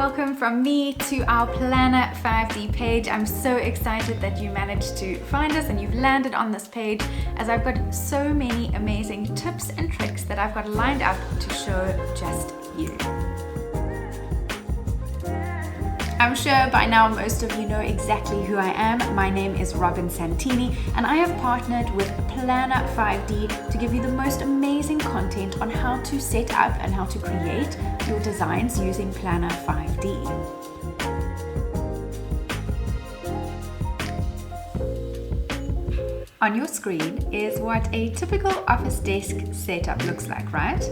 welcome from me to our Planner 5D page. I'm so excited that you managed to find us and you've landed on this page, as I've got so many amazing tips and tricks that I've got lined up to show just you. I'm sure by now most of you know exactly who I am. My name is Robin Santini and I have partnered with Planner 5D to give you the most amazing content on how to set up and how to create your designs using Planner 5D. On your screen is what a typical office desk setup looks like, right?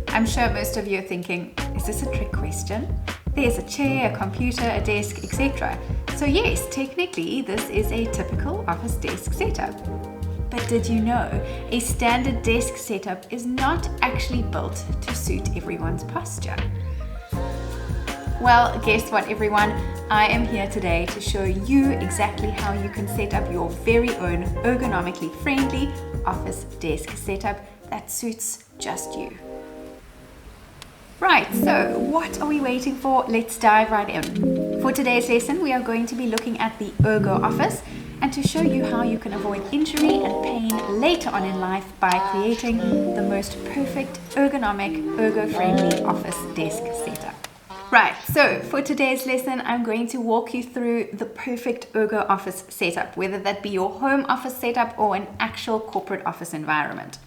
I'm sure most of you are thinking, is this a trick question? There's a chair, a computer, a desk, etc. So yes, technically this is a typical office desk setup. But did you know a standard desk setup is not actually built to suit everyone's posture? Well, guess what everyone? I am here today to show you exactly how you can set up your very own ergonomically friendly office desk setup that suits just you. Right, so what are we waiting for? Let's dive right in. For today's lesson, we are going to be looking at the Ergo Office and to show you how you can avoid injury and pain later on in life by creating the most perfect ergonomic, ergo-friendly office desk setup. Right, so for today's lesson, I'm going to walk you through the perfect Ergo Office setup, whether that be your home office setup or an actual corporate office environment.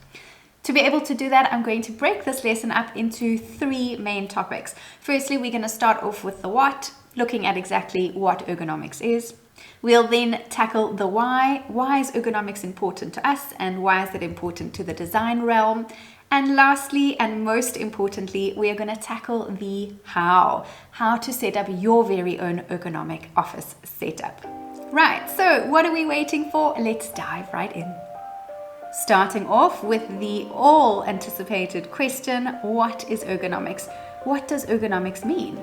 To be able to do that, I'm going to break this lesson up into three main topics. Firstly, we're going to start off with the what, looking at exactly what ergonomics is. We'll then tackle the why. Why is ergonomics important to us and why is it important to the design realm? And lastly, and most importantly, we are going to tackle the how to set up your very own ergonomic office setup. Right, so what are we waiting for? Let's dive right in. Starting off with the all-anticipated question, what is ergonomics? What does ergonomics mean?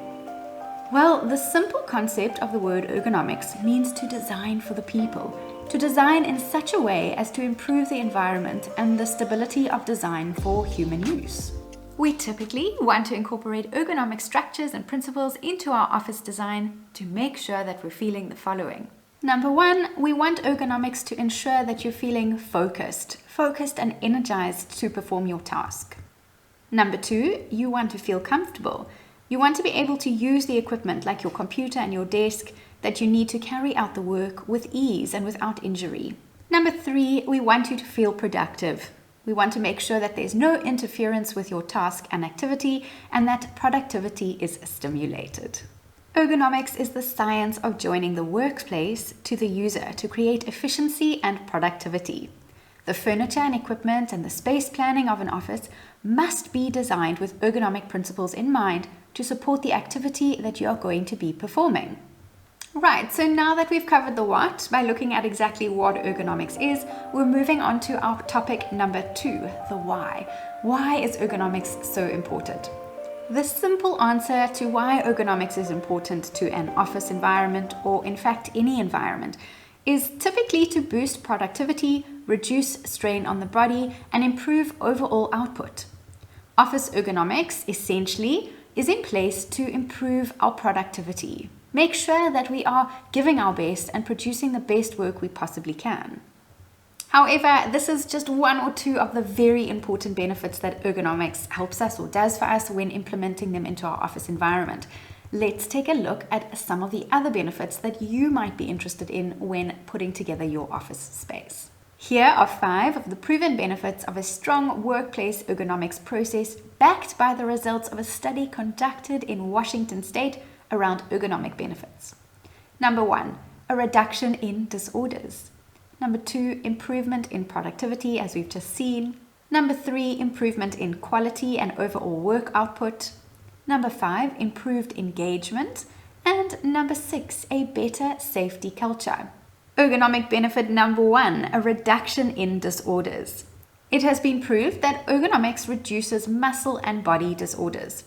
Well, the simple concept of the word ergonomics means to design for the people, to design in such a way as to improve the environment and the stability of design for human use. We typically want to incorporate ergonomic structures and principles into our office design to make sure that we're feeling the following. Number one, we want ergonomics to ensure that you're feeling focused and energized to perform your task. Number two, you want to feel comfortable. You want to be able to use the equipment like your computer and your desk that you need to carry out the work with ease and without injury. Number three, we want you to feel productive. We want to make sure that there's no interference with your task and activity and that productivity is stimulated. Ergonomics is the science of joining the workspace to the user to create efficiency and productivity. The furniture and equipment and the space planning of an office must be designed with ergonomic principles in mind to support the activity that you are going to be performing. Right, so now that we've covered the what by looking at exactly what ergonomics is, we're moving on to our topic number two, the why. Why is ergonomics so important? The simple answer to why ergonomics is important to an office environment, or in fact any environment, is typically to boost productivity, reduce strain on the body, and improve overall output. Office ergonomics essentially is in place to improve our productivity. Make sure that we are giving our best and producing the best work we possibly can. However, this is just one or two of the very important benefits that ergonomics helps us or does for us when implementing them into our office environment. Let's take a look at some of the other benefits that you might be interested in when putting together your office space. Here are 5 of the proven benefits of a strong workplace ergonomics process backed by the results of a study conducted in Washington State around ergonomic benefits. Number 1, a reduction in disorders. Number 2, improvement in productivity, as we've just seen. Number 3, improvement in quality and overall work output. Number 5, improved engagement. And number 6, a better safety culture. Ergonomic benefit number 1, a reduction in disorders. It has been proved that ergonomics reduces muscle and body disorders.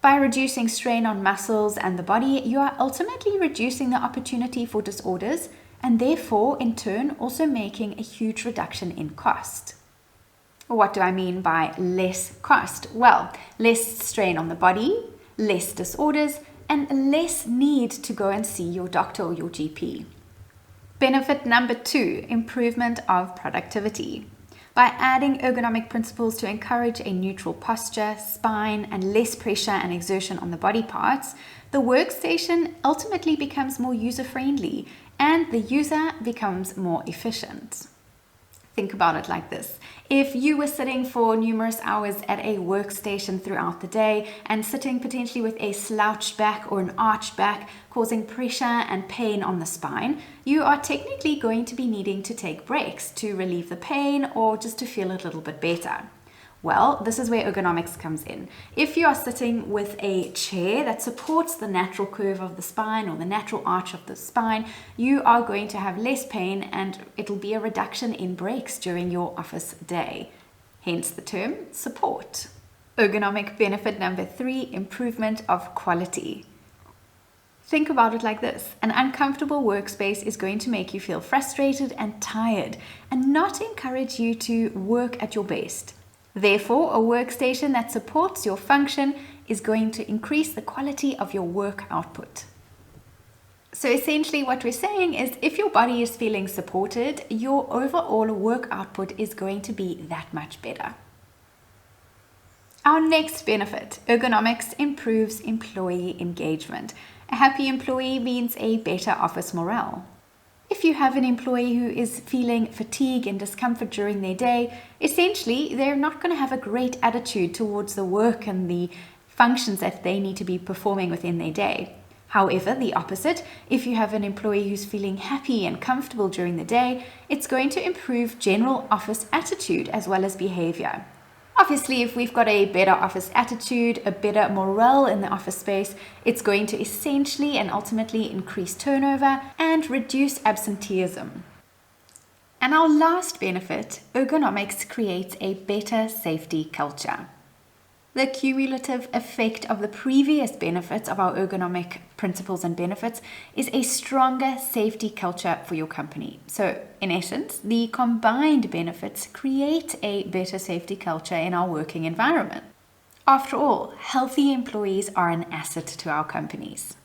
By reducing strain on muscles and the body, you are ultimately reducing the opportunity for disorders and therefore, in turn, also making a huge reduction in cost. What do I mean by less cost? Well, less strain on the body, less disorders, and less need to go and see your doctor or your GP. Benefit number 2, improvement of productivity. By adding ergonomic principles to encourage a neutral posture, spine, and less pressure and exertion on the body parts, the workstation ultimately becomes more user-friendly and the user becomes more efficient. Think about it like this. If you were sitting for numerous hours at a workstation throughout the day and sitting potentially with a slouched back or an arched back, causing pressure and pain on the spine, you are technically going to be needing to take breaks to relieve the pain or just to feel a little bit better. Well, this is where ergonomics comes in. If you are sitting with a chair that supports the natural curve of the spine or the natural arch of the spine, you are going to have less pain and it'll be a reduction in breaks during your office day. Hence the term support. Ergonomic benefit number 3, improvement of quality. Think about it like this. An uncomfortable workspace is going to make you feel frustrated and tired and not encourage you to work at your best. Therefore, a workstation that supports your function is going to increase the quality of your work output. So essentially what we're saying is if your body is feeling supported, your overall work output is going to be that much better. Our next benefit, ergonomics improves employee engagement. A happy employee means a better office morale. If you have an employee who is feeling fatigue and discomfort during their day, essentially they're not going to have a great attitude towards the work and the functions that they need to be performing within their day. However, the opposite, if you have an employee who's feeling happy and comfortable during the day, it's going to improve general office attitude as well as behavior. Obviously, if we've got a better office attitude, a better morale in the office space, it's going to essentially and ultimately increase turnover and reduce absenteeism. And our last benefit, ergonomics creates a better safety culture. The cumulative effect of the previous benefits of our ergonomic principles and benefits is a stronger safety culture for your company. So, in essence, the combined benefits create a better safety culture in our working environment. After all, healthy employees are an asset to our companies.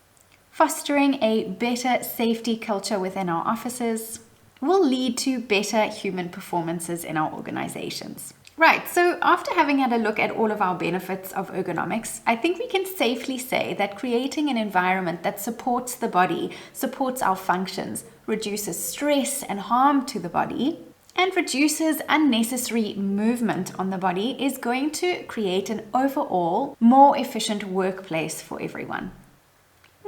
Fostering a better safety culture within our offices will lead to better human performances in our organizations. Right, so after having had a look at all of our benefits of ergonomics, I think we can safely say that creating an environment that supports the body, supports our functions, reduces stress and harm to the body, and reduces unnecessary movement on the body is going to create an overall more efficient workplace for everyone.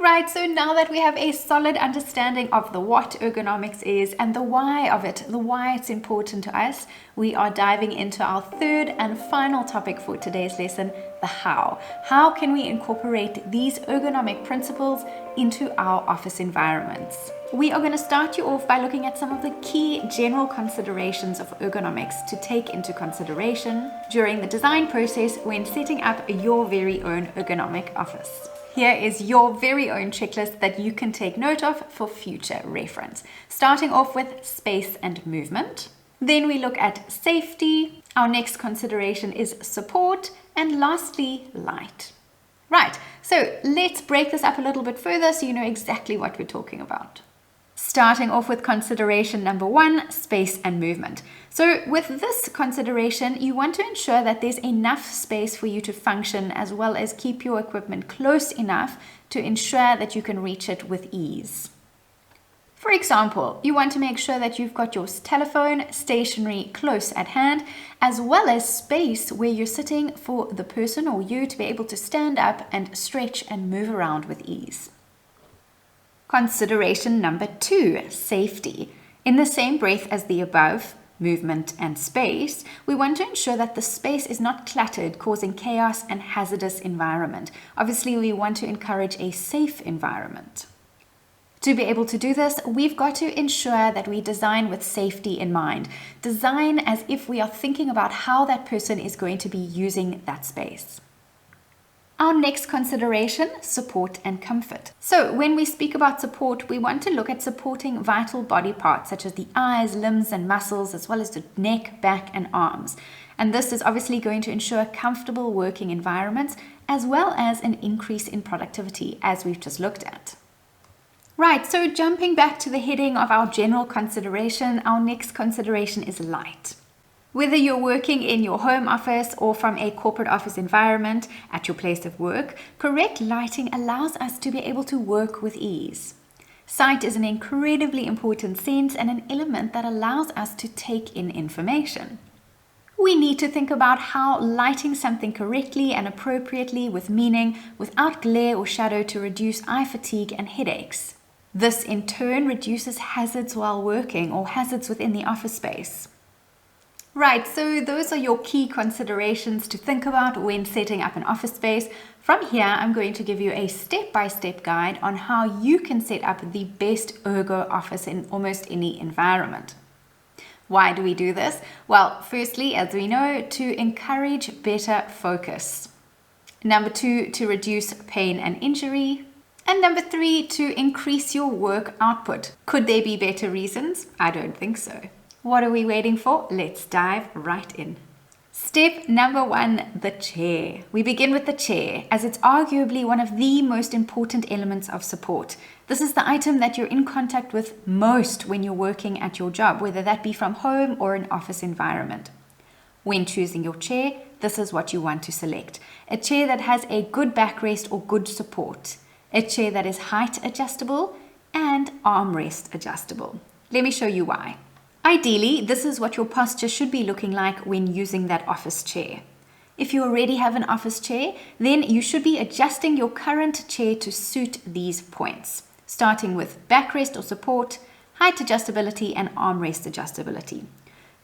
Right, so now that we have a solid understanding of the what ergonomics is and the why of it, the why it's important to us, we are diving into our third and final topic for today's lesson, the how. How can we incorporate these ergonomic principles into our office environments? We are going to start you off by looking at some of the key general considerations of ergonomics to take into consideration during the design process when setting up your very own ergonomic office. Here is your very own checklist that you can take note of for future reference. Starting off with space and movement. Then we look at safety. Our next consideration is support. And lastly, light. Right, so let's break this up a little bit further so you know exactly what we're talking about. Starting off with consideration number 1, space and movement. So with this consideration, you want to ensure that there's enough space for you to function as well as keep your equipment close enough to ensure that you can reach it with ease. For example, you want to make sure that you've got your telephone stationary close at hand, as well as space where you're sitting for the person or you to be able to stand up and stretch and move around with ease. Consideration number 2, safety. In the same breath as the above, movement and space, we want to ensure that the space is not cluttered, causing chaos and hazardous environment. Obviously, we want to encourage a safe environment. To be able to do this, we've got to ensure that we design with safety in mind. Design as if we are thinking about how that person is going to be using that space. Our next consideration, support and comfort. So when we speak about support, we want to look at supporting vital body parts such as the eyes, limbs and muscles, as well as the neck, back and arms. And this is obviously going to ensure comfortable working environments as well as an increase in productivity, as we've just looked at. Right, so jumping back to the heading of our general consideration, our next consideration is light. Whether you're working in your home office or from a corporate office environment at your place of work, correct lighting allows us to be able to work with ease. Sight is an incredibly important sense and an element that allows us to take in information. We need to think about how lighting something correctly and appropriately with meaning without glare or shadow to reduce eye fatigue and headaches. This in turn reduces hazards while working or hazards within the office space. Right, so those are your key considerations to think about when setting up an office space. From here, I'm going to give you a step-by-step guide on how you can set up the best Ergo office in almost any environment. Why do we do this? Well, firstly, as we know, to encourage better focus. Number 2, to reduce pain and injury. And number 3, to increase your work output. Could there be better reasons? I don't think so. What are we waiting for? Let's dive right in. Step number 1, the chair. We begin with the chair, as it's arguably one of the most important elements of support. This is the item that you're in contact with most when you're working at your job, whether that be from home or an office environment. When choosing your chair, this is what you want to select. A chair that has a good backrest or good support. A chair that is height adjustable and armrest adjustable. Let me show you why. Ideally, this is what your posture should be looking like when using that office chair. If you already have an office chair, then you should be adjusting your current chair to suit these points, starting with backrest or support, height adjustability, and armrest adjustability.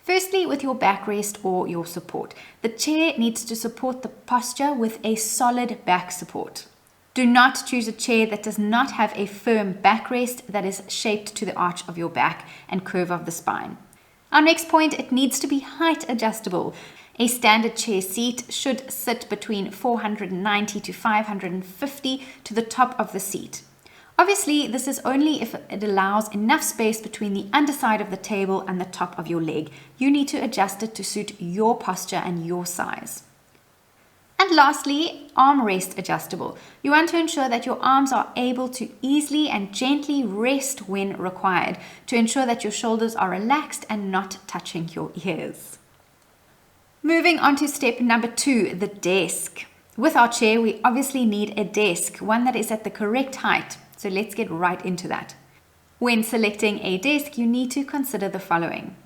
Firstly, with your backrest or your support, the chair needs to support the posture with a solid back support. Do not choose a chair that does not have a firm backrest that is shaped to the arch of your back and curve of the spine. Our next point, it needs to be height adjustable. A standard chair seat should sit between 490 to 550 to the top of the seat. Obviously, this is only if it allows enough space between the underside of the table and the top of your leg. You need to adjust it to suit your posture and your size. And lastly, armrest adjustable. You want to ensure that your arms are able to easily and gently rest when required to ensure that your shoulders are relaxed and not touching your ears. Moving on to step number 2, the desk. With our chair, we obviously need a desk, one that is at the correct height. So let's get right into that. When selecting a desk, you need to consider the following: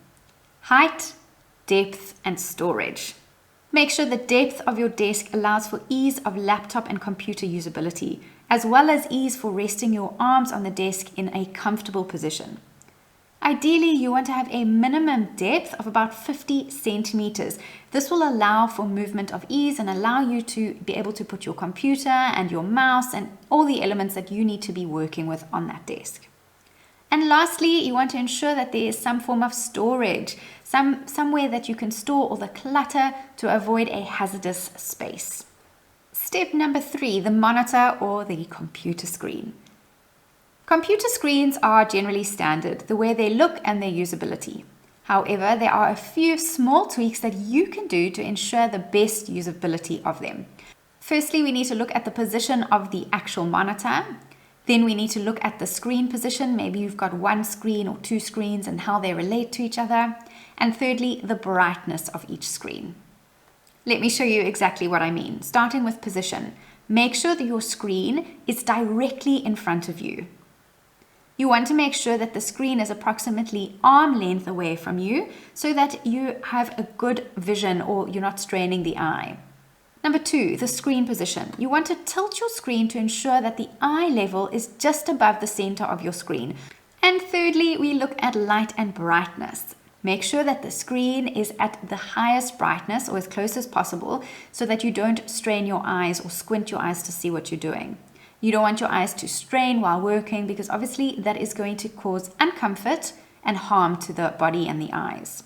height, depth, and storage. Make sure the depth of your desk allows for ease of laptop and computer usability, as well as ease for resting your arms on the desk in a comfortable position. Ideally, you want to have a minimum depth of about 50 centimeters. This will allow for movement of ease and allow you to be able to put your computer and your mouse and all the elements that you need to be working with on that desk. And lastly, you want to ensure that there is some form of storage, somewhere that you can store all the clutter to avoid a hazardous space. Step number 3, the monitor or the computer screen. Computer screens are generally standard, the way they look and their usability. However, there are a few small tweaks that you can do to ensure the best usability of them. Firstly, we need to look at the position of the actual monitor. Then we need to look at the screen position. Maybe you've got one screen or two screens and how they relate to each other. And thirdly, the brightness of each screen. Let me show you exactly what I mean. Starting with position, make sure that your screen is directly in front of you. You want to make sure that the screen is approximately arm length away from you so that you have a good vision or you're not straining the eye. Number 2, the screen position. You want to tilt your screen to ensure that the eye level is just above the center of your screen. And thirdly, we look at light and brightness. Make sure that the screen is at the highest brightness or as close as possible so that you don't strain your eyes or squint your eyes to see what you're doing. You don't want your eyes to strain while working because obviously that is going to cause uncomfort and harm to the body and the eyes.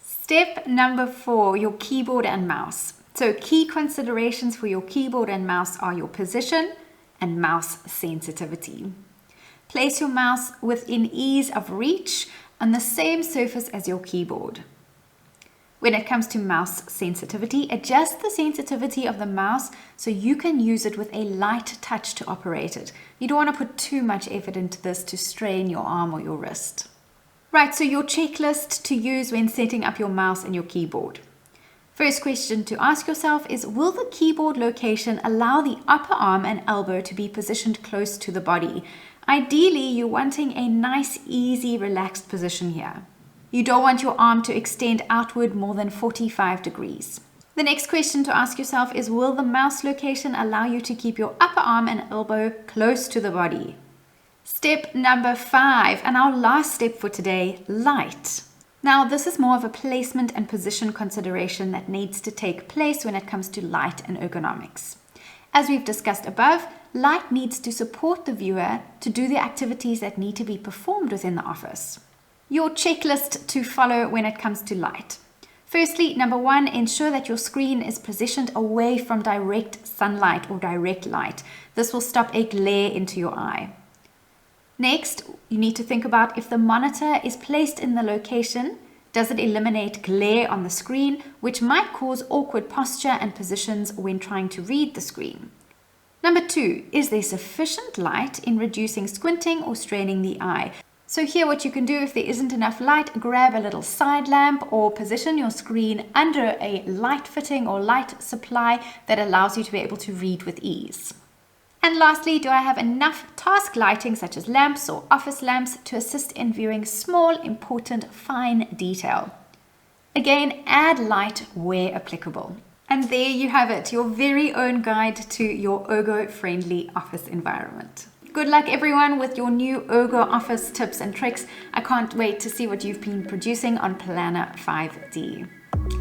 Step number 4, your keyboard and mouse. So key considerations for your keyboard and mouse are your position and mouse sensitivity. Place your mouse within ease of reach on the same surface as your keyboard. When it comes to mouse sensitivity, adjust the sensitivity of the mouse so you can use it with a light touch to operate it. You don't want to put too much effort into this to strain your arm or your wrist. Right, so your checklist to use when setting up your mouse and your keyboard. First question to ask yourself is, will the keyboard location allow the upper arm and elbow to be positioned close to the body? Ideally, you're wanting a nice, easy, relaxed position here. You don't want your arm to extend outward more than 45 degrees. The next question to ask yourself is, will the mouse location allow you to keep your upper arm and elbow close to the body? Step number 5, and our last step for today, light. Now, this is more of a placement and position consideration that needs to take place when it comes to light and ergonomics. As we've discussed above, light needs to support the viewer to do the activities that need to be performed within the office. Your checklist to follow when it comes to light. Firstly, number 1, ensure that your screen is positioned away from direct sunlight or direct light. This will stop a glare into your eye. Next, you need to think about if the monitor is placed in the location, does it eliminate glare on the screen, which might cause awkward posture and positions when trying to read the screen. Number 2, is there sufficient light in reducing squinting or straining the eye? So here what you can do, if there isn't enough light, grab a little side lamp or position your screen under a light fitting or light supply that allows you to be able to read with ease. And lastly, do I have enough task lighting such as lamps or office lamps to assist in viewing small, important, fine detail? Again, add light where applicable. And there you have it, your very own guide to your ergo-friendly office environment. Good luck everyone with your new Ergo Office tips and tricks. I can't wait to see what you've been producing on Planner 5D.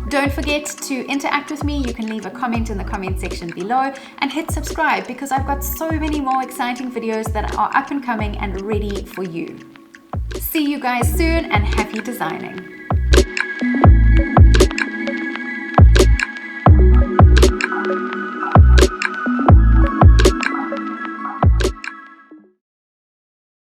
Don't forget to interact with me. You can leave a comment in the comment section below and hit subscribe because I've got so many more exciting videos that are up and coming and ready for you. See you guys soon and happy designing.